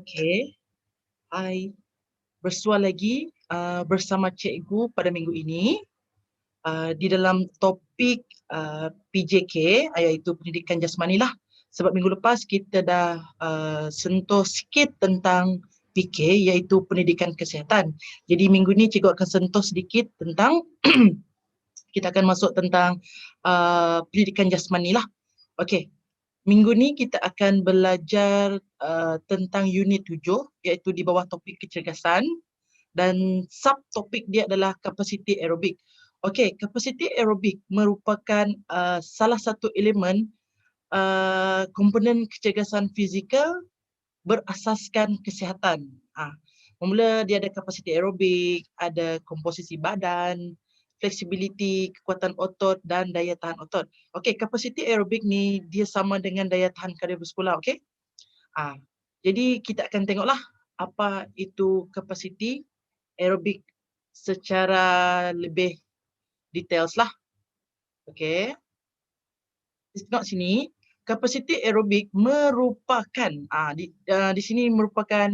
Okey. Hai, bersua lagi bersama cikgu pada minggu ini di dalam topik PJK iaitu pendidikan jasmani lah. Sebab minggu lepas kita dah sentuh sikit tentang PK iaitu pendidikan kesihatan. Jadi minggu ni cikgu akan sentuh sedikit tentang kita akan masuk tentang pendidikan jasmani lah. Okey. Minggu ni kita akan belajar tentang unit 7 iaitu di bawah topik kecergasan dan subtopik dia adalah kapasiti aerobik. Okey, kapasiti aerobik merupakan salah satu elemen komponen kecergasan fizikal berasaskan kesihatan. Mula dia ada kapasiti aerobik, ada komposisi badan, fleksibiliti, kekuatan otot dan daya tahan otot. Okey, kapasiti aerobik ni dia sama dengan daya tahan kardiovaskular, okey? Jadi kita akan tengoklah apa itu kapasiti aerobik secara lebih details lah. Okey. Tengok sini, kapasiti aerobik merupakan di sini merupakan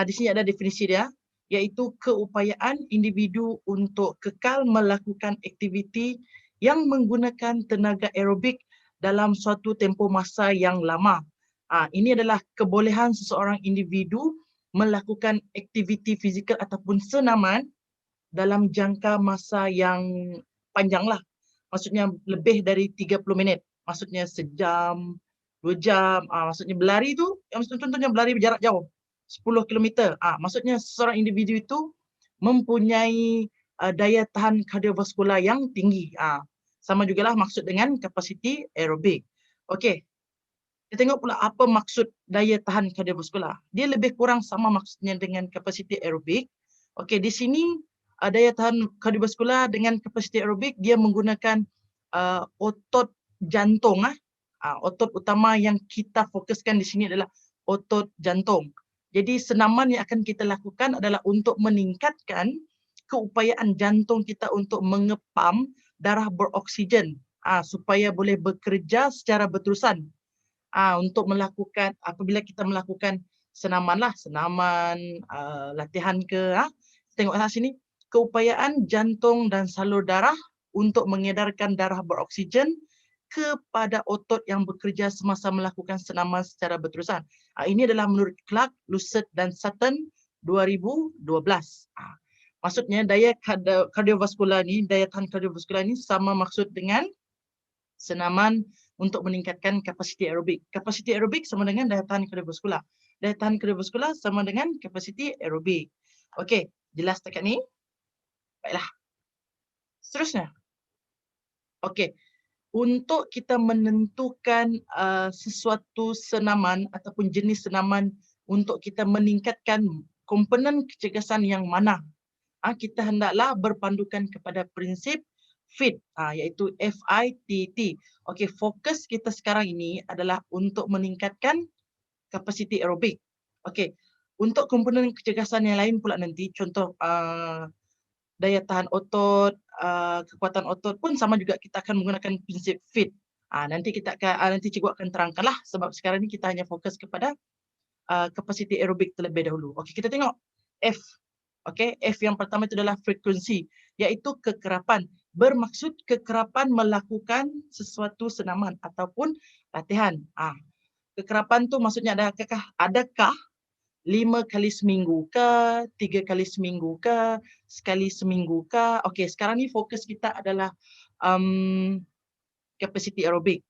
di sini ada definisi dia iaitu keupayaan individu untuk kekal melakukan aktiviti yang menggunakan tenaga aerobik dalam suatu tempoh masa yang lama. Ini adalah kebolehan seseorang individu melakukan aktiviti fizikal ataupun senaman dalam jangka masa yang panjang lah. Maksudnya lebih dari 30 minit. Maksudnya sejam, 2 jam. Maksudnya berlari tu, contohnya berlari berjarak jauh. 10 kilometer. Maksudnya seorang individu itu mempunyai daya tahan kardiovaskular yang tinggi. Sama jugalah maksud dengan kapasiti aerobik. Okey. Kita tengok pula apa maksud daya tahan kardiovaskular. Dia lebih kurang sama maksudnya dengan kapasiti aerobik. Okey, di sini daya tahan kardiovaskular dengan kapasiti aerobik dia menggunakan otot jantung. Otot utama yang kita fokuskan di sini adalah otot jantung. Jadi senaman yang akan kita lakukan adalah untuk meningkatkan keupayaan jantung kita untuk mengepam darah beroksigen supaya boleh bekerja secara berterusan. Untuk melakukan apabila kita melakukan senaman latihan ke tengok sini keupayaan jantung dan salur darah untuk mengedarkan darah beroksigen kepada otot yang bekerja semasa melakukan senaman secara berterusan. Ini adalah menurut Clark, Lucet dan Sutton 2012. Maksudnya daya kardiovaskular ni, daya tahan kardiovaskular ni sama maksud dengan senaman untuk meningkatkan kapasiti aerobik. Kapasiti aerobik sama dengan daya tahan kardiovaskular. Daya tahan kardiovaskular sama dengan kapasiti aerobik. Okey, jelas dekat ni? Baiklah. Seterusnya. Okey. Untuk kita menentukan sesuatu senaman ataupun jenis senaman untuk kita meningkatkan komponen kecergasan yang mana, kita hendaklah berpandukan kepada prinsip FIT, iaitu FITT. Okey, fokus kita sekarang ini adalah untuk meningkatkan kapasiti aerobik. Okey, untuk komponen kecergasan yang lain pula nanti, contoh daya tahan otot, kekuatan otot pun sama juga kita akan menggunakan prinsip FIT. Nanti cikgu akan terangkanlah sebab sekarang ni kita hanya fokus kepada kapasiti aerobik terlebih dahulu. Okey, kita tengok F. Okey, F yang pertama itu adalah frekuensi, iaitu kekerapan. Bermaksud kekerapan melakukan sesuatu senaman ataupun latihan. Kekerapan tu maksudnya adakah 5 kali seminggu ke, 3 kali seminggu ke, sekali seminggu ke. Okey, sekarang ni fokus kita adalah kapasiti aerobik.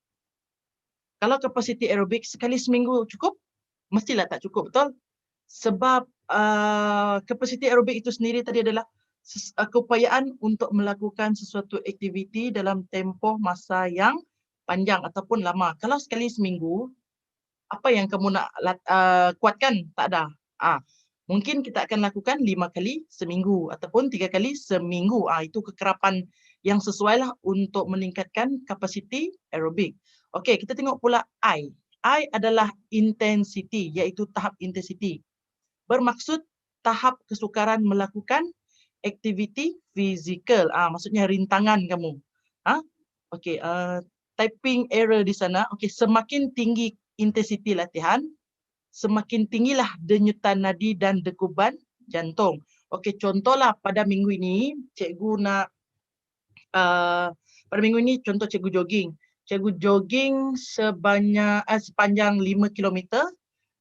Kalau kapasiti aerobik sekali seminggu cukup? Mestilah tak cukup, betul? Sebab kapasiti aerobik itu sendiri tadi adalah keupayaan untuk melakukan sesuatu aktiviti dalam tempoh masa yang panjang ataupun lama. Kalau sekali seminggu, apa yang kamu nak kuatkan? Tak ada. Mungkin kita akan lakukan 5 kali seminggu ataupun 3 kali seminggu. Itu kekerapan yang sesuai lah untuk meningkatkan kapasiti aerobik. Okey, kita tengok pula I. I adalah intensity, iaitu tahap intensity. Bermaksud tahap kesukaran melakukan aktiviti fizikal. Maksudnya rintangan kamu. Okey, typing error di sana. Okey, semakin tinggi intensiti latihan, semakin tinggilah denyutan nadi dan dekuban jantung. Okey, contohlah pada minggu ini, cikgu nak pada minggu ini contoh cikgu jogging. Cikgu jogging sepanjang 5 kilometer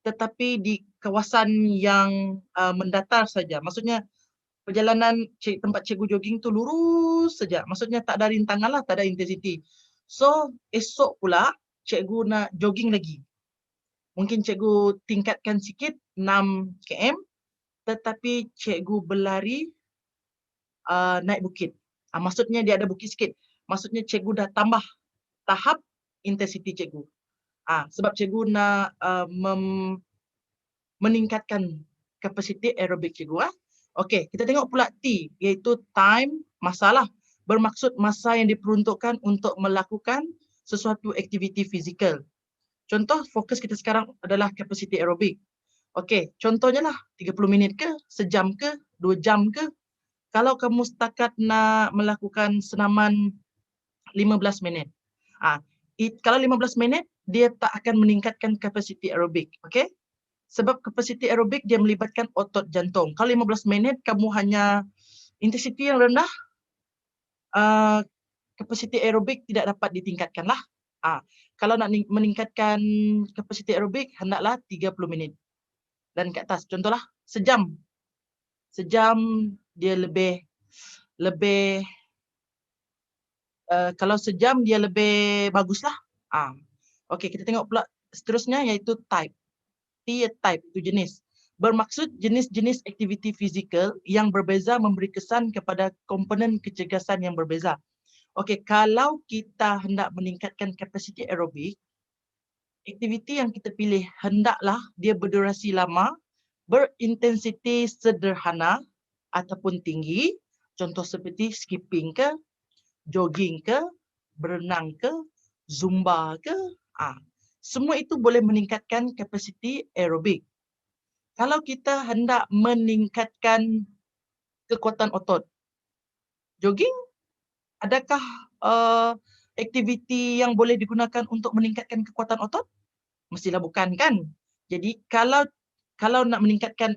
tetapi di kawasan yang mendatar saja. Maksudnya perjalanan tempat cikgu jogging tu lurus saja. Maksudnya tak ada rintangan lah, tak ada intensity. So, esok pula cikgu nak jogging lagi. Mungkin cikgu tingkatkan sikit 6 km tetapi cikgu berlari naik bukit. Maksudnya dia ada bukit sikit. Maksudnya cikgu dah tambah tahap intensity cikgu. Sebab cikgu nak meningkatkan kapasiti aerobik cikgu. Okey, kita tengok pula T, iaitu time, masalah. Bermaksud masa yang diperuntukkan untuk melakukan sesuatu aktiviti fizikal. Contoh fokus kita sekarang adalah kapasiti aerobik. Okey, contohnya lah 30 minit ke, sejam ke, 2 jam ke. Kalau kamu setakat nak melakukan senaman 15 minit. Kalau 15 minit, dia tak akan meningkatkan kapasiti aerobik. Okey? Sebab kapasiti aerobik dia melibatkan otot jantung. Kalau 15 minit, kamu hanya intensiti yang rendah, kapasiti aerobik tidak dapat ditingkatkan lah. Kalau nak meningkatkan kapasiti aerobik, hendaklah 30 minit. Dan ke atas, contohlah sejam. Sejam dia lebih kalau sejam dia lebih baguslah. Okey, kita tengok pula seterusnya iaitu type. Type itu jenis. Bermaksud jenis-jenis aktiviti fizikal yang berbeza memberi kesan kepada komponen kecergasan yang berbeza. Okey, kalau kita hendak meningkatkan kapasiti aerobik, aktiviti yang kita pilih hendaklah dia berdurasi lama, berintensiti sederhana ataupun tinggi, contoh seperti skipping ke, jogging ke, berenang ke, zumba ke. Semua itu boleh meningkatkan kapasiti aerobik. Kalau kita hendak meningkatkan kekuatan otot, jogging, adakah aktiviti yang boleh digunakan untuk meningkatkan kekuatan otot? Mestilah bukan kan? Jadi kalau nak meningkatkan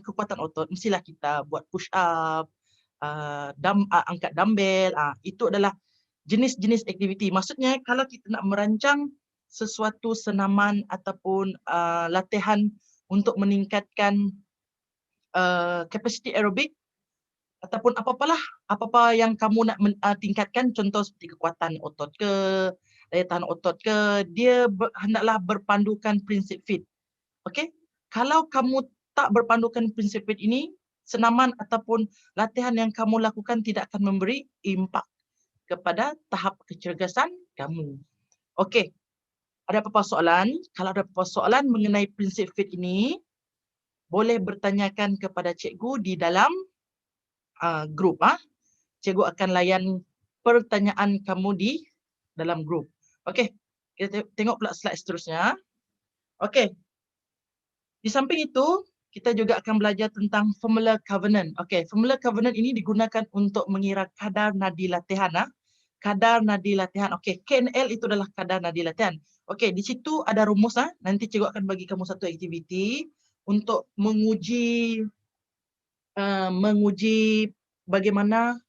kekuatan otot, mestilah kita buat push up, angkat dumbbell. Itu adalah jenis-jenis aktiviti. Maksudnya kalau kita nak merancang sesuatu senaman ataupun latihan untuk meningkatkan kapasiti aerobik ataupun apa-apa yang kamu nak tingkatkan, contoh seperti kekuatan otot ke, daya tahan otot ke, dia hendaklah berpandukan prinsip fit. Okey? Kalau kamu tak berpandukan prinsip fit ini, senaman ataupun latihan yang kamu lakukan tidak akan memberi impak kepada tahap kecergasan kamu. Okey. Ada apa-apa soalan? Kalau ada apa-apa soalan mengenai prinsip fit ini, boleh bertanyakan kepada cikgu di dalam grup. Cikgu akan layan pertanyaan kamu di dalam grup. Okey. Kita tengok pula slide seterusnya. Okey. Di samping itu, kita juga akan belajar tentang formula covenant. Okey, formula covenant ini digunakan untuk mengira kadar nadi latihan. Kadar nadi latihan. Okey, KNL itu adalah kadar nadi latihan. Okey, di situ ada rumus. Nanti cikgu akan bagi kamu satu aktiviti untuk menguji bagaimana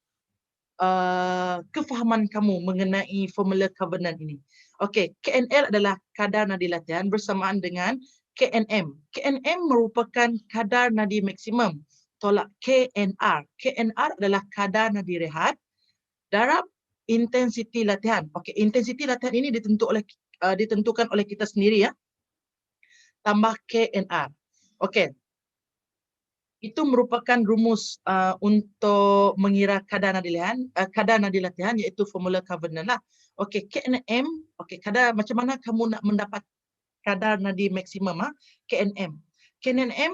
kefahaman kamu mengenai formula covenant ini. Okey, KNL adalah kadar nadi latihan bersamaan dengan KNM. KNM merupakan kadar nadi maksimum tolak KNR. KNR adalah kadar nadi rehat darab intensiti latihan. Okey, intensiti latihan ini ditentukan oleh kita sendiri tambah KNR. Okey. Itu merupakan rumus untuk mengira kadar nadi latihan iaitu formula covenant lah. Okey, KNM, okey, macam mana kamu nak mendapat kadar nadi maksimum KNM. KNM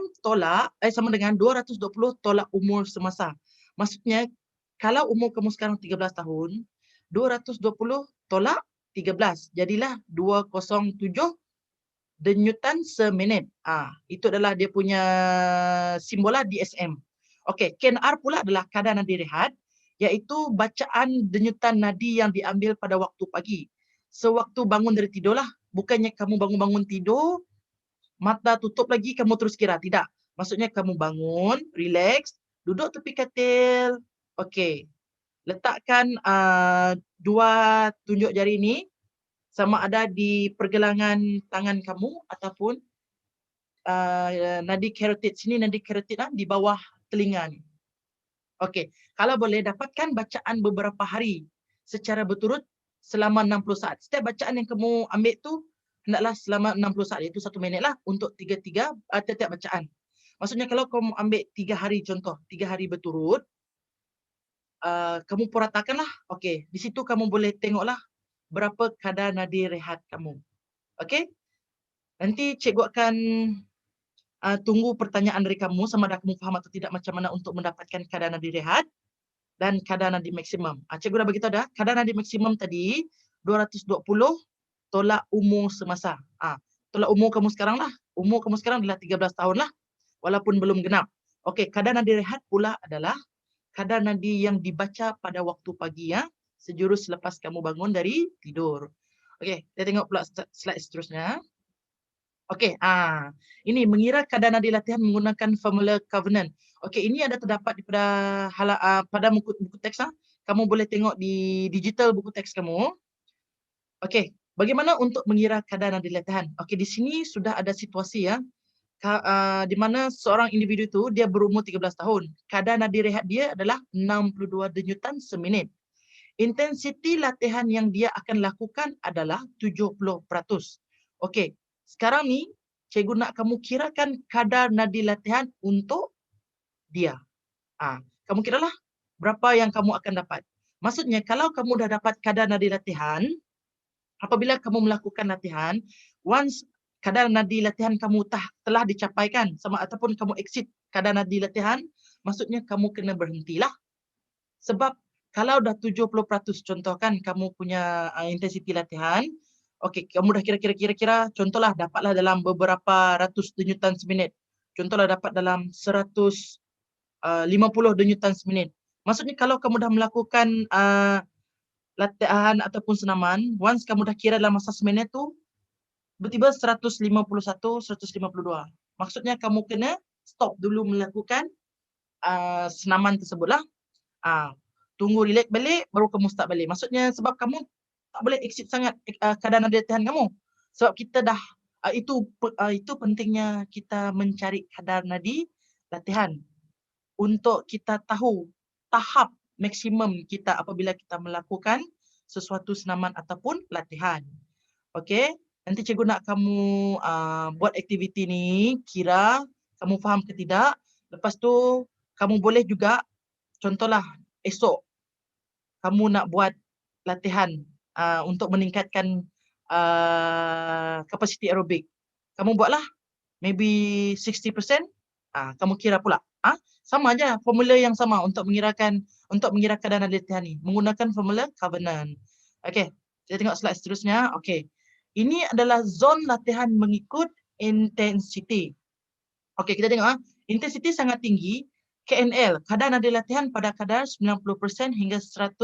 sama dengan 220 tolak umur semasa. Maksudnya kalau umur kamu sekarang 13 tahun, 220 tolak 13. Jadilah 207 denyutan seminit. Itu adalah dia punya simbol DSM. Okey, KNR pula adalah kadar nadi rehat, iaitu bacaan denyutan nadi yang diambil pada waktu pagi. Sewaktu bangun dari tidur lah. Bukannya kamu bangun-bangun tidur, mata tutup lagi, kamu terus kira. Tidak. Maksudnya kamu bangun, relax, duduk tepi katil. Okey. Letakkan dua tunjuk jari ini sama ada di pergelangan tangan kamu ataupun nadi karotid. Sini nadi karotid di bawah telinga ni. Okey. Kalau boleh dapatkan bacaan beberapa hari secara berturut selama 60 saat. Setiap bacaan yang kamu ambil tu hendaklah selama 60 saat, iaitu 1 minit lah untuk tiga-tiga tiap bacaan. Maksudnya kalau kamu ambil 3 hari contoh, 3 hari berturut, kamu puratakanlah. Okey, di situ kamu boleh tengoklah berapa kadar nadi rehat kamu. Okey? Nanti cikgu akan tunggu pertanyaan dari kamu sama ada kamu faham atau tidak macam mana untuk mendapatkan kadar nadi rehat dan kadar nadi maksimum. Cikgu dah beritahu dah, kadar nadi maksimum tadi 220 tolak umur semasa. Tolak umur kamu sekarang lah. Umur kamu sekarang adalah 13 tahun lah. Walaupun belum genap. Okey, kadar nadi rehat pula adalah kadar nadi yang dibaca pada waktu pagi ya. Sejurus selepas kamu bangun dari tidur. Okey, kita tengok pula slide seterusnya. Okey, ini mengira kadar nadi latihan menggunakan formula Covenant. Okey, ini ada terdapat pada buku teks. Kamu boleh tengok di digital buku teks kamu. Okey, bagaimana untuk mengira kadar nadi latihan? Okey, di sini sudah ada situasi ya. Di mana seorang individu itu dia berumur 13 tahun. Kadar nadi rehat dia adalah 62 denyutan seminit. Intensiti latihan yang dia akan lakukan adalah 70%. Okey, sekarang ni cikgu nak kamu kirakan kadar nadi latihan untuk dia. Kamu kiralah berapa yang kamu akan dapat. Maksudnya kalau kamu dah dapat kadar nadi latihan, apabila kamu melakukan latihan, once kadar nadi latihan kamu telah dicapaikan sama ataupun kamu exceed kadar nadi latihan, maksudnya kamu kena berhentilah. Sebab kalau dah 70% contoh kan kamu punya intensiti latihan, okey, kamu dah kira-kira contohlah dapatlah dalam beberapa ratus denyutan seminit. Contohlah dapat dalam 150 denyutan seminit. Maksudnya kalau kamu dah melakukan latihan ataupun senaman, once kamu dah kira dalam masa seminit tu, tiba-tiba 151, 152. Maksudnya kamu kena stop dulu melakukan senaman tersebutlah. Tunggu relax balik, baru kamu start balik. Maksudnya sebab kamu tak boleh exceed sangat kadar nadi latihan kamu. Sebab kita dah, itu pentingnya kita mencari kadar nadi latihan. Untuk kita tahu tahap maksimum kita apabila kita melakukan sesuatu senaman ataupun latihan. Okey, nanti cikgu nak kamu buat aktiviti ni, kira kamu faham ke tidak. Lepas tu kamu boleh juga contohlah esok kamu nak buat latihan untuk meningkatkan kapasiti aerobik. Kamu buatlah maybe 60%, kamu kira pula. Sama aja formula yang sama untuk mengira kadar nadi latihan ni menggunakan formula Covenant. Okey, kita tengok slide seterusnya. Okey. Ini adalah zon latihan mengikut intensity. Okey, kita tengok intensity sangat tinggi. KNL, kadar nadi latihan pada kadar 90% hingga 100%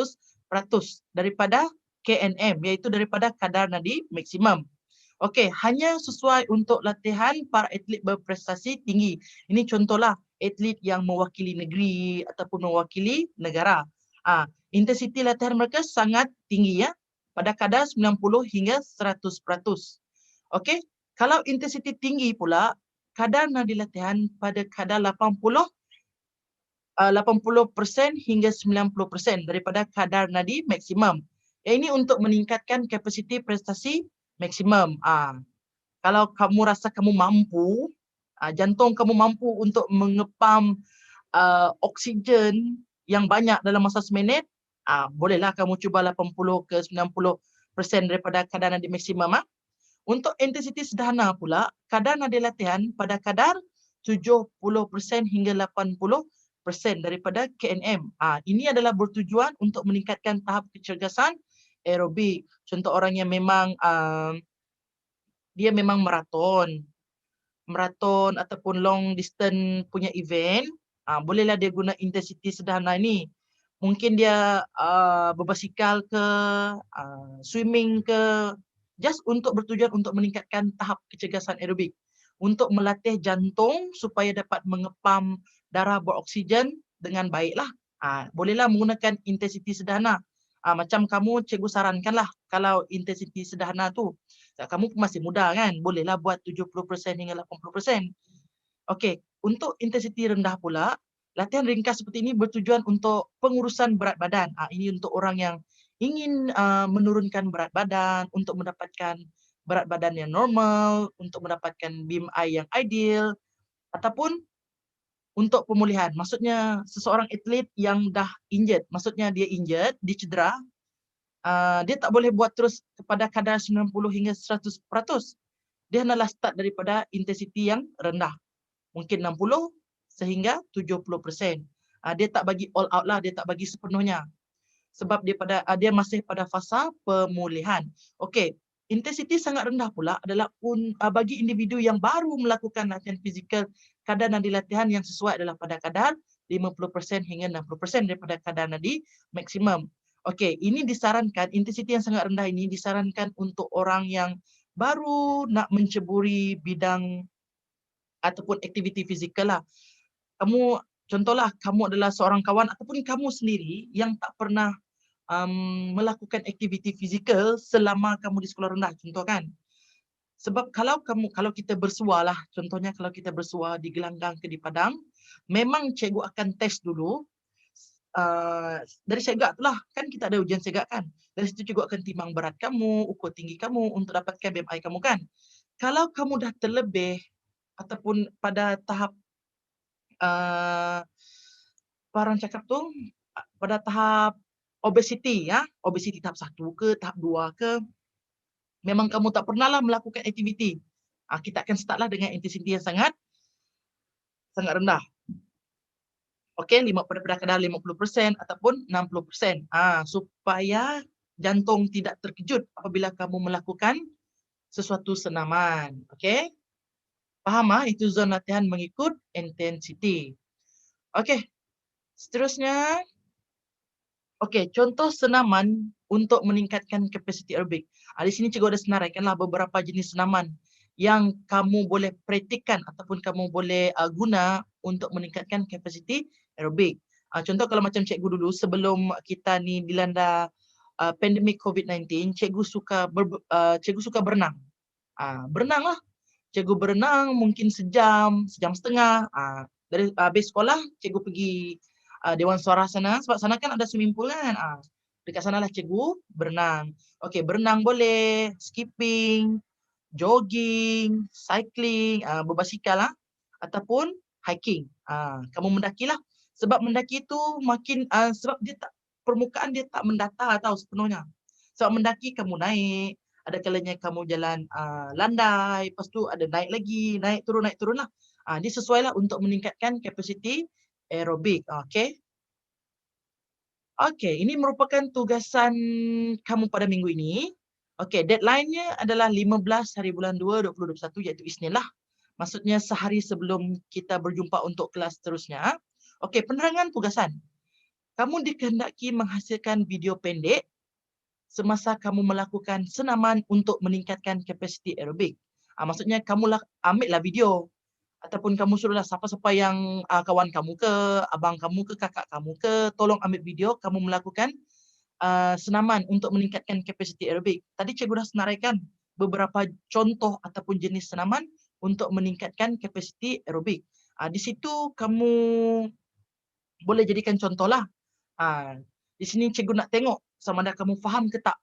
daripada KNM, iaitu daripada kadar nadi maksimum. Okey, hanya sesuai untuk latihan para atlet berprestasi tinggi. Ini contohlah atlet yang mewakili negeri ataupun mewakili negara. Intensiti latihan mereka sangat tinggi ya, pada kadar 90 hingga 100%. Okey, kalau intensiti tinggi pula, kadar nadi latihan pada kadar 80% hingga 90% daripada kadar nadi maksimum. Ini untuk meningkatkan kapasiti prestasi maksimum. Kalau kamu rasa kamu mampu, jantung kamu mampu untuk mengepam oksigen yang banyak dalam masa seminit, bolehlah kamu cuba 80 ke 90% daripada kadar nadi maksimum. Untuk intensiti sederhana pula, kadar nadi latihan pada kadar 70% hingga 80% daripada KNM. Ini adalah bertujuan untuk meningkatkan tahap kecergasan aerobik. Contoh orang yang memang dia memang maraton ataupun long distance punya event, bolehlah dia guna intensiti sederhana ini. Mungkin dia berbasikal ke, swimming ke, just untuk bertujuan untuk meningkatkan tahap kecergasan aerobik. untuk melatih jantung supaya dapat mengepam darah beroksigen dengan baiklah. Bolehlah menggunakan intensiti sederhana. Macam kamu, cikgu sarankanlah kalau intensiti sederhana tu. Kamu masih muda kan, bolehlah buat 70% hingga 80%. Okey, untuk intensiti rendah pula, latihan ringkas seperti ini bertujuan untuk pengurusan berat badan. Ini untuk orang yang ingin menurunkan berat badan, untuk mendapatkan berat badan yang normal, untuk mendapatkan BMI yang ideal, ataupun untuk pemulihan. Maksudnya seseorang atlet yang dah injured, maksudnya dia injured, dia cedera, dia tak boleh buat terus kepada kadar 90 hingga 100%. Dia hendaklah start daripada intensiti yang rendah. Mungkin 60 sehingga 70%. Dia tak bagi all out lah, dia tak bagi sepenuhnya. Sebab dia masih pada fasa pemulihan. Okey, intensiti sangat rendah pula adalah bagi individu yang baru melakukan latihan fizikal, kadar nadi latihan yang sesuai adalah pada kadar 50% hingga 60% daripada kadar nadi maksimum. Okey, ini disarankan, intensiti yang sangat rendah ini disarankan untuk orang yang baru nak menceburi bidang ataupun aktiviti fizikal lah. Contohlah, kamu adalah seorang kawan ataupun kamu sendiri yang tak pernah melakukan aktiviti fizikal selama kamu di sekolah rendah, contoh kan. Sebab kalau kita bersua lah, contohnya kalau kita bersua di gelanggang ke di padang, memang cikgu akan test dulu. Dari segak tu lah, kan kita ada ujian segak kan. Dari situ cikgu akan timbang berat kamu, ukur tinggi kamu untuk dapatkan BMI kamu kan. Kalau kamu dah terlebih ataupun pada tahap apa orang cakap tu, pada tahap obesity ya, obesity tahap 1 ke, tahap 2 ke, memang kamu tak pernahlah melakukan aktiviti. Kita akan startlah dengan intensiti yang sangat rendah. Okey, pada kadar 50% ataupun 60%. Supaya jantung tidak terkejut apabila kamu melakukan sesuatu senaman. Okey? Faham itu zon latihan mengikut intensiti. Okey. Seterusnya, okey, contoh senaman untuk meningkatkan kapasiti aerobik. Di sini cikgu ada senaraikanlah beberapa jenis senaman yang kamu boleh praktikkan ataupun kamu boleh guna untuk meningkatkan kapasiti aerobik. Contoh kalau macam cikgu dulu sebelum kita ni dilanda pandemik COVID-19, cikgu suka berenang. Berenanglah. Cikgu berenang mungkin sejam setengah. Dari habis sekolah, cikgu pergi Dewan Suara sana, sebab sana kan ada swimming pool kan. Dekat sanalah cikgu berenang. Okey, berenang boleh, skipping, jogging, cycling, berbasikal lah, ataupun hiking. Kamu mendakilah. Sebab mendaki itu makin sebab permukaan dia tak mendatar tahu sepenuhnya. Sebab mendaki kamu naik, ada kalanya kamu jalan landai, lepas tu ada naik lagi, naik turun lah. Dia sesuailah untuk meningkatkan kapasiti aerobik. Okey. Okey, ini merupakan tugasan kamu pada minggu ini. Okey, deadline-nya adalah 15 hari bulan 2 2021 iaitu Isnin lah. Maksudnya sehari sebelum kita berjumpa untuk kelas seterusnya. Okey, penerangan tugasan. Kamu dikehendaki menghasilkan video pendek semasa kamu melakukan senaman untuk meningkatkan kapasiti aerobik. Maksudnya kamulah ambillah video ataupun kamu suruhlah siapa-siapa yang kawan kamu ke, abang kamu ke, kakak kamu ke, tolong ambil video kamu melakukan senaman untuk meningkatkan kapasiti aerobik. Tadi cikgu dah senaraikan beberapa contoh ataupun jenis senaman untuk meningkatkan kapasiti aerobik. Di situ kamu boleh jadikan contohlah. Di sini cikgu nak tengok sama ada kamu faham ke tak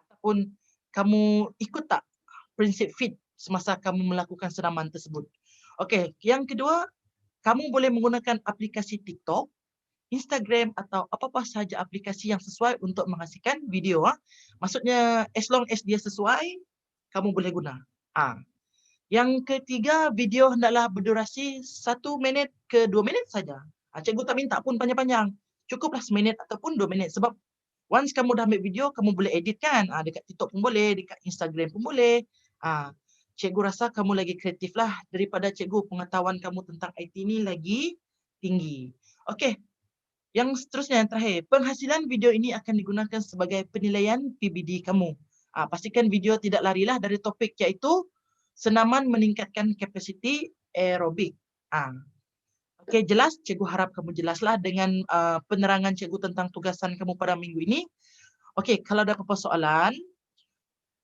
ataupun kamu ikut tak prinsip fit semasa kamu melakukan senaman tersebut. Okey, yang kedua, kamu boleh menggunakan aplikasi TikTok, Instagram atau apa-apa sahaja aplikasi yang sesuai untuk menghasilkan video. Maksudnya as long as dia sesuai, kamu boleh guna. Yang ketiga, video hendaklah berdurasi 1 minit ke 2 minit saja. Cikgu tak minta pun panjang-panjang. Cukuplah 1 minit ataupun 2 minit. Sebab once kamu dah ambil video, kamu boleh edit kan. Dekat TikTok pun boleh, dekat Instagram pun boleh. Cikgu rasa kamu lagi kreatif lah daripada cikgu. Pengetahuan kamu tentang IT ni lagi tinggi. Okey. Yang seterusnya, yang terakhir. Penghasilan video ini akan digunakan sebagai penilaian PBD kamu. Pastikan video tidak larilah dari topik iaitu Senaman meningkatkan kapasiti aerobik. Oke, jelas? Cikgu harap kamu jelaslah dengan penerangan cikgu tentang tugasan kamu pada minggu ini. Oke, kalau ada apa-apa soalan,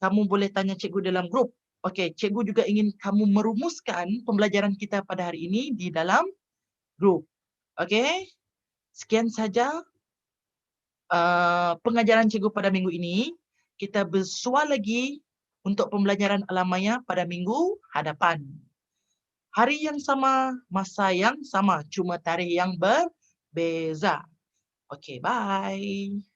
kamu boleh tanya cikgu dalam grup. Oke, cikgu juga ingin kamu merumuskan pembelajaran kita pada hari ini di dalam grup. Oke, sekian saja pengajaran cikgu pada minggu ini. Kita bersua lagi untuk pembelajaran alam maya pada minggu hadapan. Hari yang sama, masa yang sama, cuma tarikh yang berbeza. Oke, bye.